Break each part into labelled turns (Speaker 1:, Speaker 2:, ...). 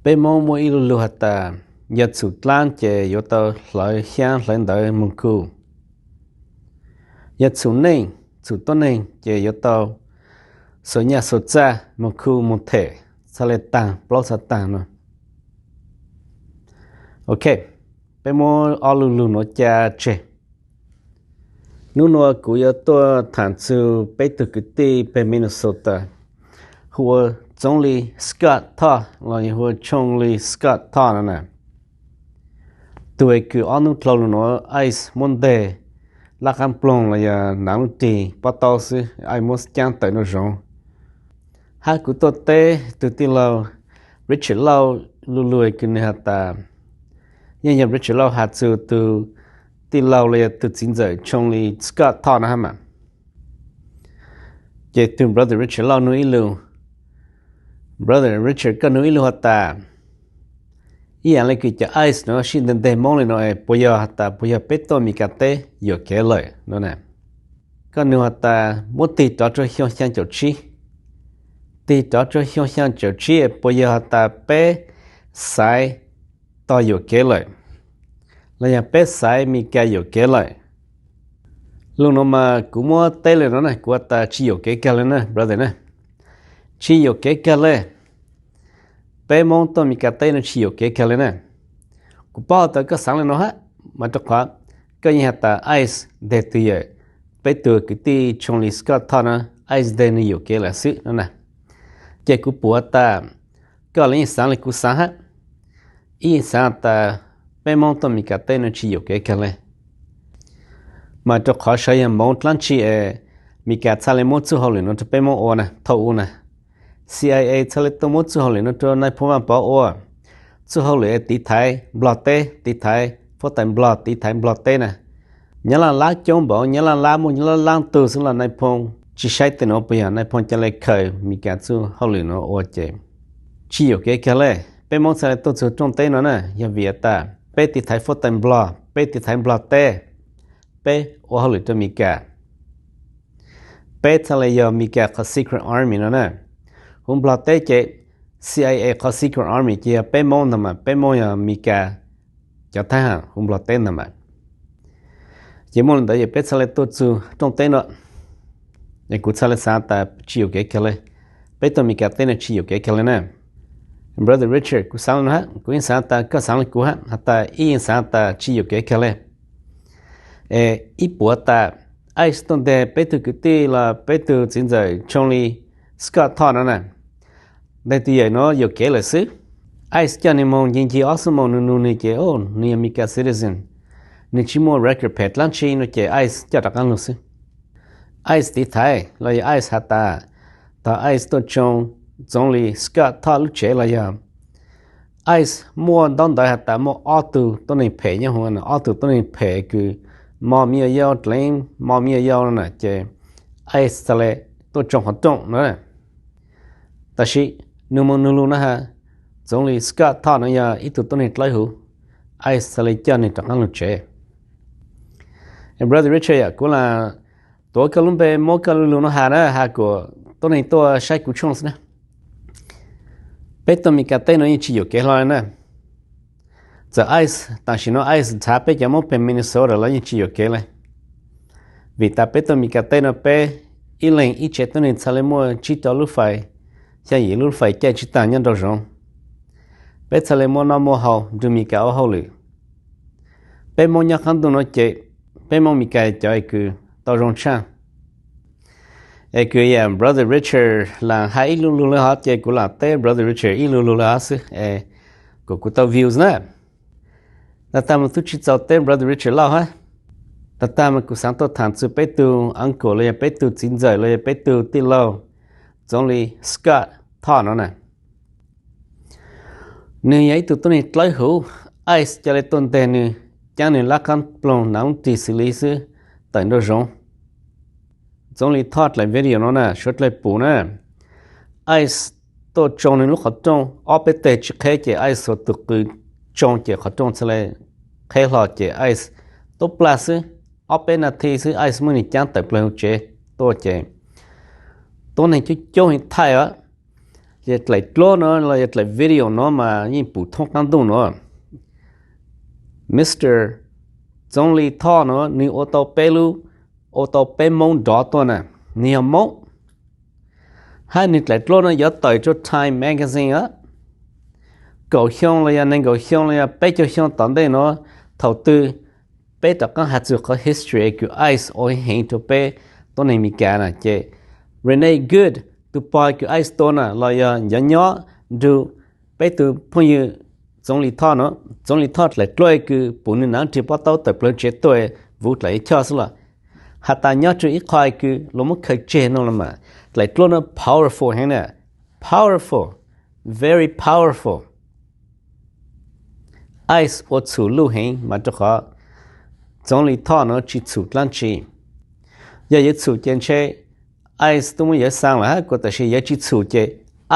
Speaker 1: Pemo mo ilu hata yat su tlan che yoto lai hian lên đợi mong cu. Yat su nên su to nên che yoto so nhà so cha mong cu mong thể sa le tang blog sa tang no. Ok. Pemo alulu no cha che. Nu no ku yoto tan su pe tu kiti pe Minnesota. Hua John Lee Scott Tha là hua John Lee Scott Tha nè. Tụi cứ anu thâu nó ice Monday là cam plong là nắng tì bắt đầu sư ai muốn chăng tới nó rong. Hai cụ tôi tê từ tin lâu Richard lâu lùi cứ nè ta. Nhưng Richard lâu hạt từ từ tin lâu là từ chính giới John Lee Scott Tha nè mà. Vậy từ brother Richard lâu nuôi lưu. Brother Richard có nuôi lưu hata. Iyan lấy cái cho ice nó xin đến đây mong lên nó bây giờ hata bây giờ peto mi cà tê giờ kể lời nó nè. Có nuôi hata muốn tì cho hiong xiang chỗ chi. Tì cho hiong xiang chỗ chi bây giờ hata pe sai to giờ kể lời. Là nhà pe sai mi cà giờ kể lời. Lúc nó mà cũng mua tê lên nó này của ta chỉ giờ kể lời nè brother nè. Chỉ yo ke kale pe mong to mi ka te no chi yo ke kale na ku pa ta ka sang le no ha ma to kha ka nya ta ice de tu ye pe tu ki ti John Lee Scott Tha na ice de ni yo ke la su no na ke ku pu ta ka le sang le ku sa ha I sa ta pe mong to mi ka te no chi yo ke kale ma to kha sha ya mong tlan chi mi ka cha le mo chu ho le no to pe mong o na tho na CIA chale to mo chu hole no to nai phoma pa o chu hole ti thai blote ti thai for time blot ti thai blote na nyala la chom bo nyala la mo nyala lang tu sun la nai phong chi sai te no pa nai phong chale khai mi ka chu hole no o che chi yo ke kale pe mo chale to chu tong te no na ya vieta pe ti thai for time blot pe ti thai blote pe o hole to mi ka pe chale yo mi ka secret army no na Hùng blot tế chế CIA có secret army kia bé môn nằm mà bé môn ya mika cho thay hả hùng blot tế nằm mà chỉ môn đấy bé sẽ lấy tốt chú trong tế nữa nhưng cũng sẽ lấy sáng ta chịu cái kia lên bé tôi mika tế này chịu cái kia lên nè brother Richard cũng sáng nữa cũng sáng ta có sáng lên cũng hả ta yên sáng ta chịu cái kia lên ít bữa ta ai stone để bé tôi cứ tí là bé tôi chính giới John Lee Scott Tha nè đây thì nó giờ kể lại xứ ai cho nên mong những gì awesome mong nụ này kể ô ni America citizen ni chỉ mua record pet lunch nó kể ai cho đặc ăn luôn xứ ai thì thay là ai hata ta ai tôi trông John Lee Scott Tha lúc trẻ là ya ai mua đón đại hata mua auto tôi này pay nhau hơn auto tôi này pay cứ mua mía dao claim mua mía dao nè kể ai sẽ tôi trông hoạt động nữa ta chỉ nếu mà nulu na ha John Lee Scott Tha nó ya ít tụi này lấy hữu ai sẽ lấy cho nên chẳng ăn được chế and brother Richard ya cũng là tôi cái lúc bé mua cái nulu nó ha đó ha của tôi này tôi sai của chồng nè bé tôi mình cái tên nó như chỉ có cái loại nè giờ ice ta chỉ nó ice tháp bé cái món bên Minnesota là như chỉ có cái này vì ta bé tôi mình cái tên nó bé ít lần ít chết tôi nên sẽ mua chỉ tao lúc phải cha gì lúc phải chạy chỉ tàn nhân đâu rồi bé sẽ lấy mua nó mua hậu dù mi cả hậu lử bé mua nhắc hắn tôi nói chạy bé mua mi cả chạy cứ tao rong chăng cứ brother Richard là hai luôn luôn là hết chạy cũng là té brother Richard luôn luôn là hết của tao views nè ta ta mình tu chỉ cho té brother Richard lao ha ta ta mình cũng sáng tạo thằng sự bé tu uncle là bé tu chính giới là bé tu tin lâu John Lee Scott Tha nó nè nếu vậy tụi tôi này lấy hữu ai cho lấy tôn tên này chẳng nên lá khăn plong nóng chỉ xử lý sư tại đó rồi John Lee Tha lại video nó nè short lại bù nè ai tôi trông nên lúc họ trông ở bên tây chỉ khai chỉ ai số tụi cứ trông chỉ họ trông sẽ lại khai họ chỉ ai tôi plus ở bên là thì sư ai muốn đi chẳng tại plong chế tôi chế tôi này chú hiện thay á จะไล่กล้อเนาะเราจะไล่วิดีโอเนาะมายิ่งปู่ท่องกันดูเนาะ Mr. จงลีท่อเนาะนี่โอโตเปลูโอโตเปมงดอตัวน่ะนี่มงให้นี่ไล่กล้อเนาะอย่าต่อยจุด Time Magazine อ่ะก็ช่องเลยนั่นก็ช่องเลยไปจะช่องตอนได้เนาะเท่าตื้อไปตะกันหาจุดเขา history คือ ice โอ้ยเห็นตัวไปตัวนี้มีการน่ะเจ Rene Good ตัวปอยคือ ice ตัวน่ะเราอย่าย่อดูไปตัวพวกยูจงลีท่อเนาะจงลีท่อเลยกล้วยคือปุ่นนั้นที่พอเต้าแต่เปลือกเจ็ดตัววุฒิเลยชอบสิล่ะหาตาย่อจุดอีกคอยคือเราไม่เคยเจอนั่นละมาเลยกล้วยน่ะ powerful เห็นเนี่ย powerful very powerful ice อดสูลู่เห็นมาจุขอจงลีท่อเนาะจิตสูลันชีอย่ายึดสูเจนเช่ ice ตัวมันอย่าสร้างละก็แต่เช่อย่าจิตสูเจ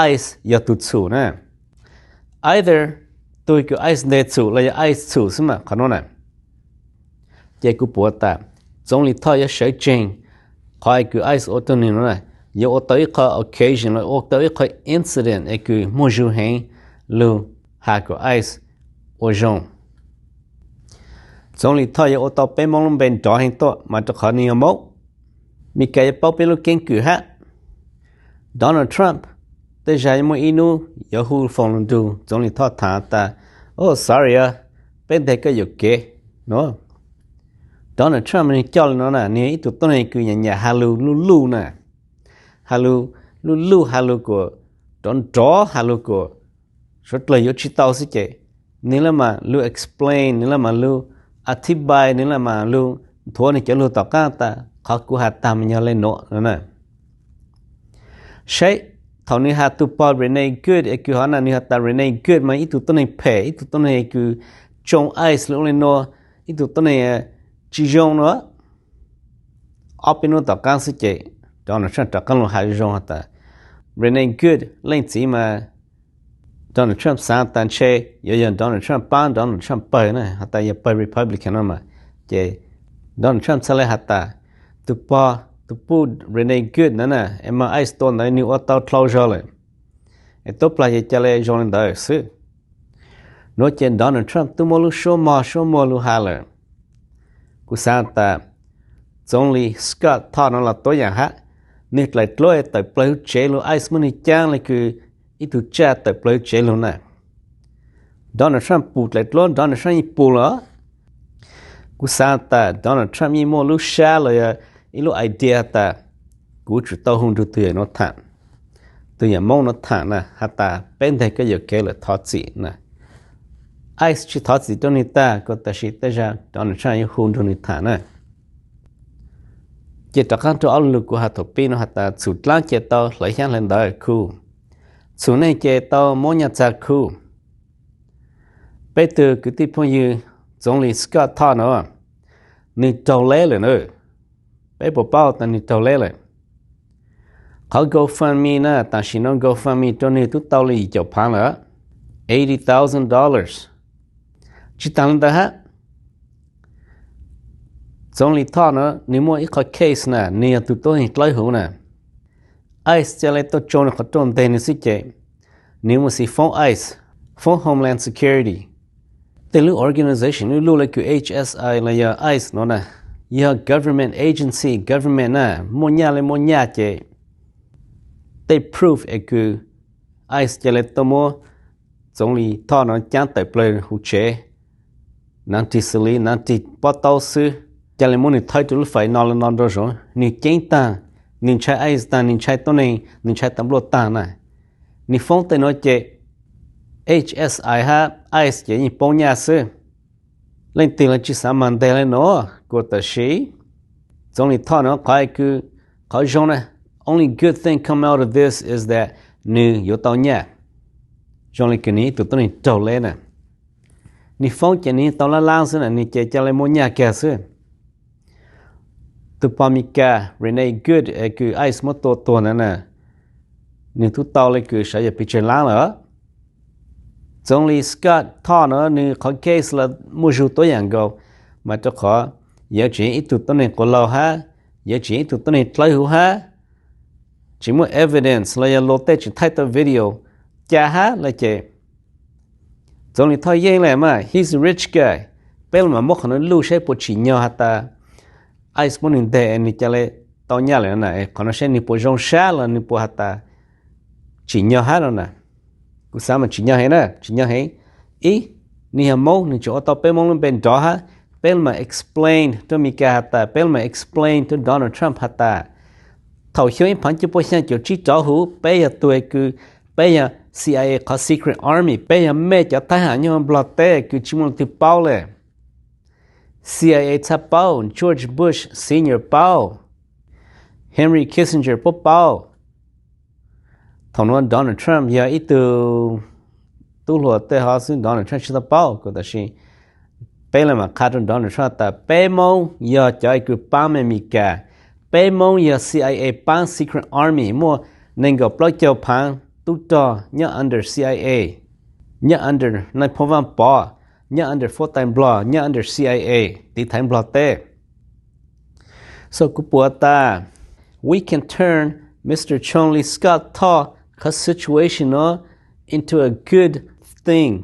Speaker 1: ice อย่าตุดสูนะ either ตัวคือ ice เด็ดสูแล้วอย่า ice สูใช่ไหมขนาดนั้นเจกูปวดตาจงลีท่ออย่าใช้จริงคอยคือ ice อดตัวนี้นะอย่าอดตัวอีกข้อ occasion แล้วอดตัวอีกข้อ incident ไอ้คือมูจูเห็นลู่หาคือ ice โอจงจงลีท่อยโอตอเปมองลงเป็นจอเห็นตัวมาจะขอนิยมมีแกจะเป้าไปลูกเก่งคือฮะโดนัลด์ทรัมป์แต่ใจมันอินูอย่าหูฟังลงดูจงลีท่อถามตาโอ้ sorry อ่ะเป็นเด็กก็อยู่เก๋เนาะโดนัลด์ทรัมป์นี่เจ้าเลยเนาะนะนี่ตัวต้นนี่คืออย่างฮาลูลูนะฮาลูก็โดนจ่อฮาลูก็สุดเลยยุติต่อสิเจนี่ละมาลู explain นี่ละมาลูอธิบายนี่ละมาลูทัวนี่จะลูต่อก้าตาเขากูหาตามมันยังเล่นโน่นะใช่เท่านี้หาตุปอล Rene Good ไอ้คือหานานี่หาตา Rene Good มาอีตุต้นนี้เพอีตุต้นนี้คือจงไอซ์ลูกเล่นโน่อีตุต้นนี้จีจงเนาะเอาไปโน่ต่อก้าสิเจตอนนั้นฉันต่อก้าลงหาจงหาตา Rene Good เล่นสีมาDonald Trump สร้างตันเชยอย่าง Donald Trump ป้าน Donald Trump ไปนะฮัตตาอย่าไป Republican นะมาเจ Donald Trump สละฮัตตาตุปอตุปู Rene Good นั่นน่ะเอ็มไอสตัวนั้นนิวอัตตาคลาวจอเลยไอ้ตัวปลายจะเลยจอลินได้สิโน้ตเจ Donald Trump ตุมอลูโชมอลูฮาเลกูสร้างตาจงลีสกอตทอนั่นละตัวอย่างฮะนี่เลยกล้วยแต่เปลือกเจลูไอซ์มันนี่จ้างเลยคืออีตุเจ้าแต่เปลือกเจลูน่ะโดนัลด์ทรัมป์พูดเลยล้วนโดนัลด์ทรัมป์ยิ่งพูดละกูสร้างตาโดนัลด์ทรัมป์ยิ่งมองลูกชาเลยอีลูไอเดียตากูจุดโตหุ่นดูตัวอย่างนทันตัวอย่างมองนทันนะฮัตตาเป็นเด็กก็อยู่เกลือทอดสีนะไอซ์ชิทอดสีตัวนี้ตาก็แต่ชิตจะโดนัลด์ทรัมป์ยิ่งหุ่นดูนิทานนะเจตกันตัวอัลลูกกูฮัตถุปีนฮัตตาสุดล้างเจตโตไหลยันเล่นได้คู่ส่วนในเจตโมญจากคู่ไปเจอคือที่พวกยูจงลีสกอตทอนเนาะนี่เจ้าเล่เลยเนาะไปปเป้าแต่นี่เจ้าเล่เลยเขา GoFundMe นะแต่ฉันน้อง GoFundMe ตัวนี้ทุกตัวเลยจะพังละ$80,000จิตตังค์ฮะจงลีทอนเนาะนี่มัวอีกข้อเคสนะนี่ตัวตัวนี้ใกล้หูนะไอซ์จะเลยตัวโจรเขาโจมตีนี่สิเจนี่มันสิฟ้องไอซ์ฟ้อง Homeland Security แต่ลูก organization ลูกเลยคือ HSI เลยยาไอซ์เนาะนะยา government agency government นะมุ่งยาเลยมุ่งยาเจแต่ proof เอคือไอซ์จะเลยตัวมัวจงลีทอนเนาะจังแต่เปลือยหูเจนั่นที่สิลีนั่นที่ปอตเอาซื้อจะเลยมุ่งนี่ท้ายตัวลูกไฟนอนโดนนี่เก่งตานินใช้ไอซ์ตานินใช้ตัวนี้นินใช้ตำรวจตานะนี่ฟ้องแต่น้อยเจ HSI ฮะไอซ์เจนี่ป้องยาซื้อเล่นตีละจิสามันเดเลยเนาะกูแต่ชีจงนี่ท่อเนาะใครคือเขาจงนะ only good thing come out of this is that นี่อยู่ตอนเนี้ยจงเลยคือนี่ตัวนี้โจเลยนะนี่ฟ้องเจนี่ตอนละล้างซื้อนะนี่เจจะเลยมุ่งยาแก่ซื้อตัวปามิกา Rene Good คือไอซ์มดตัวนั่นน่ะนี่ทุกตัวเลยคือใช้จะพิจารณาเหรอจงลีสกอตท่อเนาะนี่เขาเคสละมูจูตัวอย่างเก่ามาจะขออย่าจีอีตัวนี้ก็เราฮะอย่าจีอีตัวนี้ใกล้หูฮะ chỉ mua evidence là ya lô tê chỉ thay tờ video cha ha là chế giống như thôi yên lại mà he's a rich guy bên mà mốc nó lưu sẽ bộ chỉ nhau hata ai muốn nhìn thấy anh chả lẽ tao nhá lại này còn nó sẽ nhìn bộ rong xa là nhìn bộ hata chỉ nhau hết rồi nè cú sao mà chỉ nhau hết nè chỉ nhau hết ý ni hàm mâu ni chỗ tao bên mông lên bên đó ha bên mà explain to Mika hata bên mà explain to Donald Trump hata thầu hiếu phán cho bộ sang chỗ chỉ rõ hữu bây giờ tuổi cứ bây giờ CIA có secret army bây giờ mẹ cho thái hạ nhau blot tê cứ chỉ muốn từ bao lệ CIA tháp bao George Bush senior bao Henry Kissinger bố bao thằng nó Donald Trump giờ ít từ tu lùa tê họ xin Donald Trump chỉ là bao có thể xin bây giờ mà khai trong Donald Trump ta bây mong giờ cho ai cứ bao mẹ Mika bây mong giờ CIA ban secret army mua nên gặp lối châu phang tu to nhớ under CIA nhớ under này phong văn bỏ nhớ under full time block nhớ under CIA tí time block tê so cú bùa ta we can turn Mr. Chong Lee Scott to cái situation nó into a good thing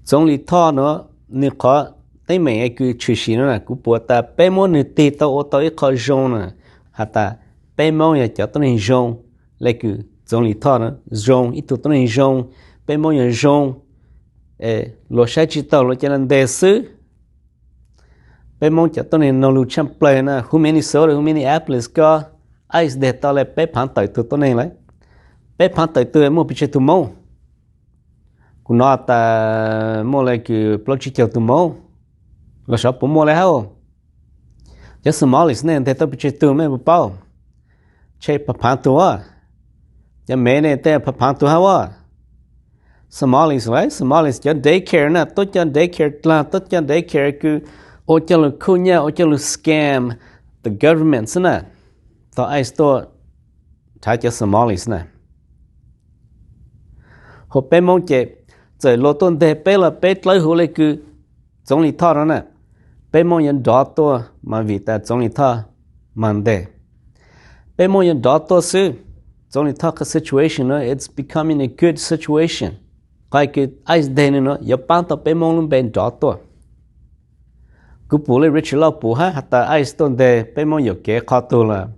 Speaker 1: Chong Lee to nó nếu có thấy mình ai cứ chửi xí nó là cú bùa ta bé món nửa tì tao ô tao ít khó zone nè hata bé món nhà cho tao nên zone lại cứ Chong Lee to nó zone ít tao nên zone bé món nhà zone lo sai chỉ tao lo cho nên đề xứ bé mong cho tôi nên nó lưu chăm play na who many soda who many apples có ice để tao lại bé phán tới từ tôi nên lấy bé phán tới từ mua bị chết từ mông cũng nó ta mua lại cái plug chỉ từ mông là sao bố mua lại hao just small is nên để tao bị chết từ mấy bố bao chơi phán từ à giờ mấy này để phán từ hao à Somalis right Somalis cho daycare na tốt cho daycare là tốt cho daycare cứ ô cho lu kunya ô cho lu scam the government na to ai store thay cho Somalis na họ bé mong chế trời lô tôn đề bé là bé lấy hữu lấy cứ giống như thọ đó nè bé mong nhận đó to mà vì ta giống như thọ mang đề bé mong nhận đó to sư giống như thọ cái situation nó it's becoming a good situation cái ice day nó giờ bán tao bé mong luôn bên đó to cú bù lấy rich lâu bù ha hata ice tôn đề bé mong giờ kế khó tu là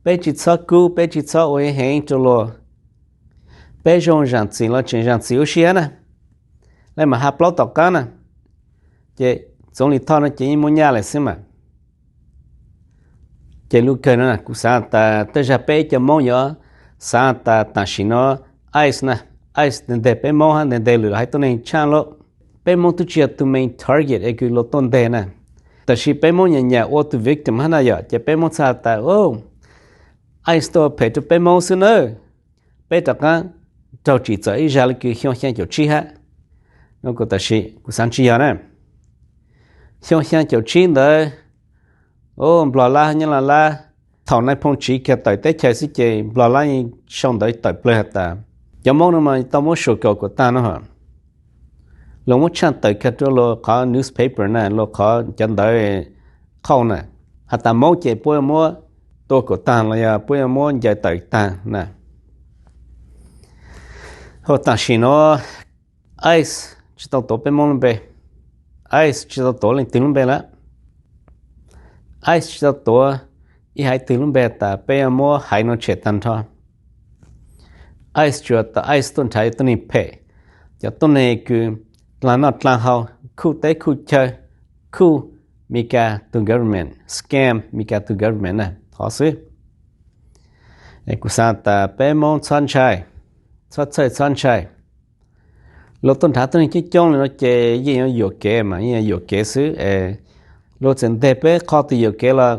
Speaker 1: bé chỉ sao cú bé chỉ sao ôi hẹn cho lo bé rong ràng chỉ là chuyện ràng xíu xíu nè lại mà hấp lâu tao cá nè chị giống như thọ nó chỉ muốn nhà lại xem mà chị lúc kia nó nè cú sáng ta tới giờ bé cho mong giờ sáng ta ta xin nó ice nè ice nên để bé mong ha nên để lửa hay tôi nên chăn lo bé mong tôi chỉ to main target ấy cứ lo tôn đề nè tại vì bé mong nhà ô tô victim ha này giờ chị bé mong sao ta ice tôi phải cho bé mong xin nữa bé tất cả trâu chỉ tới ra là cứ hiong hiong kiểu chi ha nó có tại vì cũng sáng chi nè hiong hiong kiểu chi đấy bla la như là thằng này phong chỉ cái tại tết chơi xí chơi bla la như xong đấy tại play hết ta giờ mong mà tao muốn show cầu của ta nó hả lúc muốn chăn tại cái chỗ lo có newspaper này lo có chân đấy không nè hạt ta mong chơi bữa mua tôi của ta là bữa mua chơi tại ta nè họ ta xin nó ice chỉ tao tổ bên mong bên ice chỉ tao tổ lên tiếng bên lá ice chỉ tao tổ ý hai tiếng bên ta bên mua hai nó chết tan thôi ice cho ta ice tôn thái tôn này phe cho tôn này cứ là nó là how khu tế khu chơi khu Mika to government scam Mika to government nè khó xí ấy cứ sao ta bé mong sunshine sunshine lúc tôn thái tôn này chỉ trong nó chơi gì nó dược kế mà như dược kế xứ lúc trên thế bé khó thì dược kế là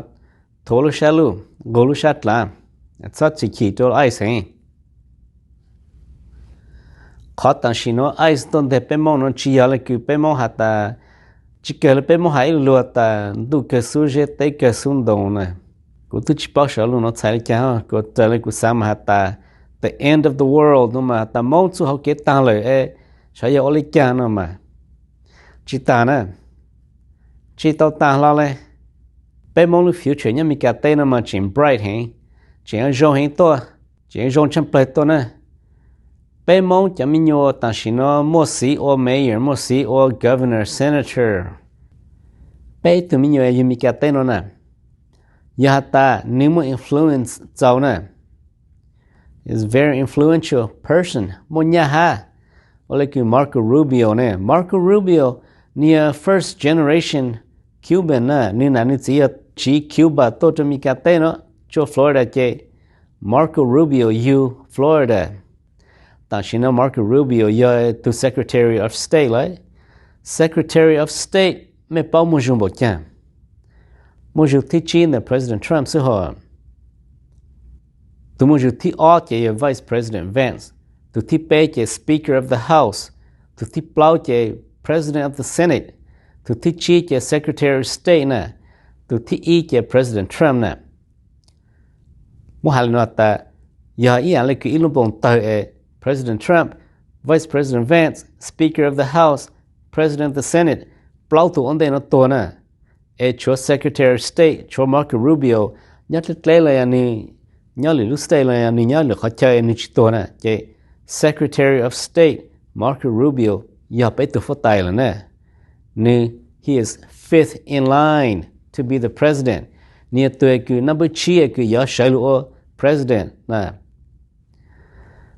Speaker 1: thổ lúc sát luôn gỗ lúc sát là sát chỉ chỉ cho ice ấy khó tăng xin nó ice tôn để bé mong nó chỉ là cứ bé mong hạt ta chỉ kể là bé mong hãy lùa ta đủ cái số dễ tới cái số đồng này cũng tôi chỉ bảo sợ luôn nó chạy cho có trở lại của sao mà hạt ta the end of the world nó mà ta mong số họ kết tăng lời sợ giờ lấy cha nó mà chỉ ta nè chỉ tao ta lo lên bé mong lúc future nhá mình cả tên nó mà chỉ bright hè Chén rong hình to, chén rong chăm plei to nè. Bé mong chả mi nhô ta chỉ nó mua sĩ or mayor, mua sĩ or governor, senator. Bé tụi mi nhô ai mi cả tên nó nè. Ya ta ni mo influence cháu nè. Is very influential person. Mo nhà ha. Ole ku Marco Rubio nè. Marco Rubio nia first generation Cuban nè. Ni na ni chỉ Cuba to to mi cả tên nó. Cho Florida che. Marco Rubio you Florida. Ta chỉ nó Marco Rubio ya to Secretary of State lại. Secretary of State me bao mo jumbo chang. Mo ju thi chin the President Trump so ho. Tu mo ju thi o che Vice President Vance. Tu thi pe che Speaker of the House. Tu thi plau che President of the Senate. Tu thi chi che Secretary of State na. Tu thi i che President Trump na. Mo hal no ta ya i ale ki ilum bon ta President Trump, Vice President Vance, Speaker of the House, President of the Senate, plau tu onde no to na. Cho Secretary of State, cho Marco Rubio, nhớ lệ là ni nhớ lệ lúc state là ni nhớ lệ khó chơi ni chỉ to na. Che Secretary of State, Marco Rubio, ya pe tu phot tai là na. Ni he is fifth in line to be the president. Ni tu ku number 2 ku ya shailu president na.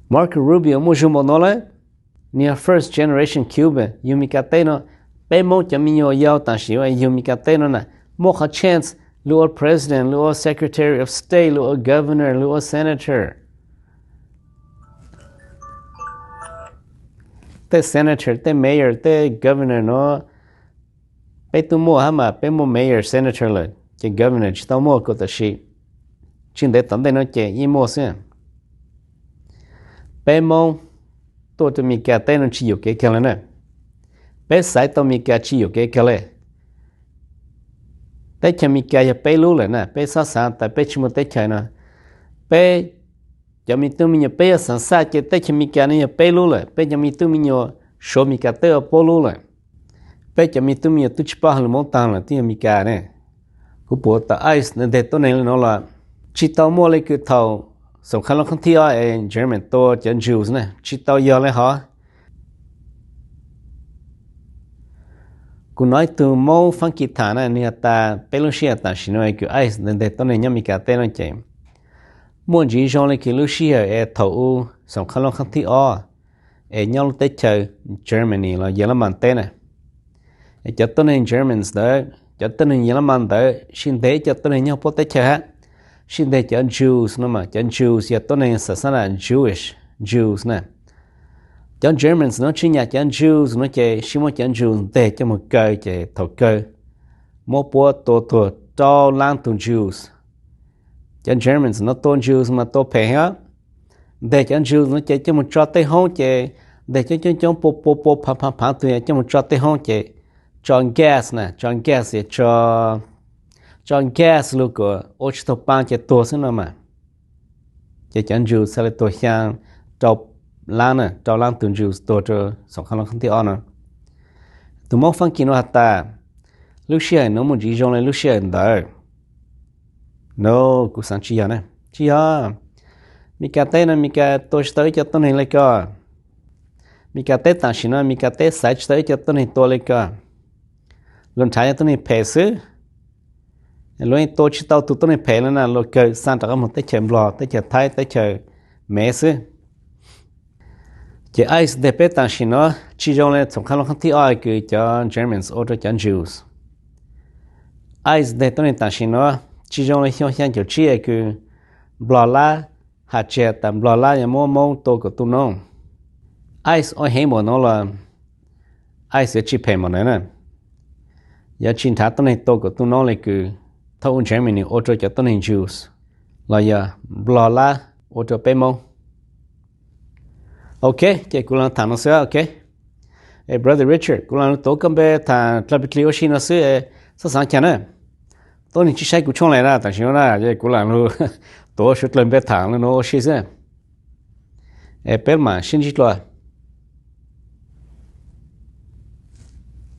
Speaker 1: Marco Rubio mo jumo no le. Ni a first generation Cuban, yumi kateno. Bé mong cho mình yêu ta chỉ là dùng cái tên nó nè, một cái chance lúa president, lúa secretary of state, lúa governor, lúa senator. Te senator, te mayor, te governor nó, bé tu mua hả mà bé mua mayor, senator rồi, cái governor chỉ tao mua có ta chỉ, chính để tận đây nó chạy im mua xem. Bé mong tôi cho mình cái tên nó chỉ有cái này nè. Bé sai tao mi cả chỉ cái lệ. Bé chăm mi cả ya bé lú lệ nè, bé sa sa tại bé chỉ một té chạy nè. Bé chăm mi tu mi nhớ bé sa sa chỉ té chăm mi cả này ya bé lú lệ, bé chăm mi tu mi nhớ số mi cả té ở po lú lệ. Bé chăm mi tu mi nhớ tu chỉ pa hal mong tang là ti mi cả nè. Cú bộ ta ice nên để tôi này nó là chỉ tao mua lấy cái thầu, song khăn không thi ở German to chân Jews nè, chỉ tao giờ lấy hả? Cú nói từ mô phán kỳ thả này ni ta Pelosi ta xin nói cái ai nên để tôi này nhắm mi cả tên nó chạy muốn gì cho lấy cái Lucia thầu song khăn không thi nhau tới chơi Germany là German tên này cho tôi này Germans đó cho tôi này German đó xin để cho tôi này nhau tới chơi xin để cho Jews nó mà cho Jews cho tôi này sẽ là Jews nè. Cho Germans nó chỉ nhà cho Jews nó chơi xí một cho Jews để cho một cái chơi thầu cơ một bộ tổ cho lang tu Jews cho Germans nó tôn Jews mà tô phê hết để cho Jews nó chơi cho một trò tây hông chơi để cho po phá tụi cho một trò tây hông chơi John Gas nè John Gas cho John Gas lúc của ô tô ban chơi tổ xí nó mà chơi cho Jews sẽ là tổ sang Lana, tao lang tuần Jews tổ cho song khăn không thể ăn. Tụi mong phăng kín nó hả Lucia nó muốn gì trong này Lucia đó. No, cú sang chi à nè. Chi à. Mi cả tên là mi cả tôi tới cho tôi này lại cả. Mi cả tên ta xin nó mi cả tên sai tới cho tôi này tôi lại cả. Lần trái tôi này phê sư. Lúc này tôi chỉ tao tụi tôi này phê lên là lúc cơ sang tất cả một tới chơi blog, tới chơi thái, tới chơi mẹ sư. Chỉ ai để biết ta xin nó chỉ trong này trong khăn không thi ai cứ cho Germans or cho Jews. Ai để tôi này ta xin nó chỉ trong này hiểu hiểu kiểu chi cứ bla la hạt chế tạm bla la nhà mua tô của tụi nó. Ai ở hay mà nó là ai sẽ chỉ phải mà nè. Giờ chính thà tôi này tô của tụi nó là cứ thâu Germany or cho tôi này Jews. Là giờ bla la or cho pe mong. Okay, che kulan thano se okay. Brother Richard, kulan to kambe tha tlabitli oshina se sa sang chana. To ni chi sai ku chong lai ra ta xin ra che kulan lu to shut lembe thang no shi se. Pelma shin ji tlo.